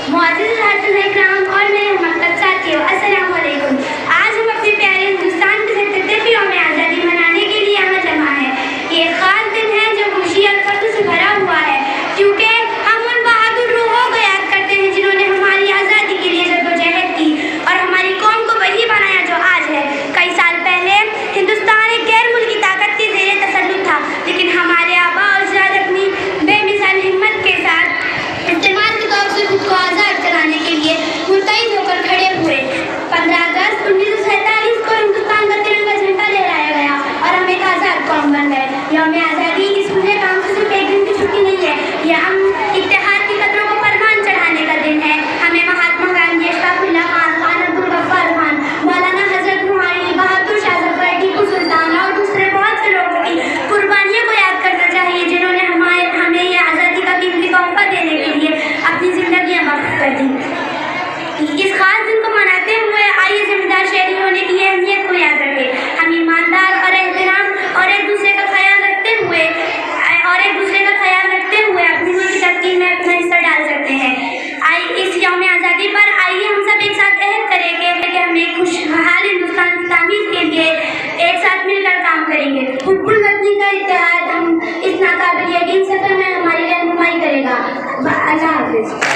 معزز حضرات اکرام اور میرے محترم ساتھیوں، السلام علیکم۔ آج ہم اپنے پیارے ہندوستان کے 77ویں یوم آزادی منانے کے لیے یہاں جمع ہیں۔ یہ ایک خاص دن ہے جو خوشی اور فخر سے بھرا ہوا ہے، کیونکہ ہم ان بہادر روحوں کو یاد کرتے ہیں جنہوں نے ہماری آزادی کے لیے جدوجہد کی اور ہماری قوم کو وہی بنایا جو آج ہے۔ کئی سال پہلے ہندوستان ایک غیر ملکی طاقت کے زیر تسلط تھا، لیکن ہمارے آباء و اجداد اپنی بے مثال ہمت کے ساتھ استعمار کے دور سے خود کو آزاد کرانے کے لیے متحد ہو کر کھڑے ہوئے۔ 15 اگست 1947 کو ہندوستان کا ترنگا جھنڈا لہرایا گیا اور ہم ایک آزاد قوم بن گئے۔ یوم آزادی اس پورے کام سے صرف ایک دن کی چھٹی نہیں ہے، یہ ہم اتحاد کی قدروں کو پروان چڑھانے کا دن ہے۔ ہمیں مہاتما گاندھی، اشفاق اللہ خان، خان عبدالغفار خان، مولانا حضرت موہانی، بہادر شاہ ظفر، ٹیپو سلطان اور دوسرے بہت سے لوگوں کی قربانیوں کو یاد کرنا چاہیے جنہوں نے ہمیں یہ آزادی کا قیمتی تحفہ دینے کے لیے اپنی زندگیاں وقف کر دیں۔ اس خاص دن کو مناتے ہوئے آئیے ذمہ دار شہری ہونے کی اہمیت کو یاد رکھیں۔ ہم ایماندار اور احترام اور ایک دوسرے کا خیال رکھتے ہوئے اپنی ملک کی ترقی میں اپنا حصہ ڈال سکتے ہیں۔ اس یوم آزادی پر آئیے ہم سب ایک ساتھ عہد کریں گے کہ ہم ایک خوشحال ہندوستان کی تعمیر کے لیے ایک ساتھ مل کر کام کریں گے۔ حب الوطنی کا اتحاد ہم اس ناقابل یقین سفر میں ہماری رہنمائی کرے گا۔ اللہ حافظ۔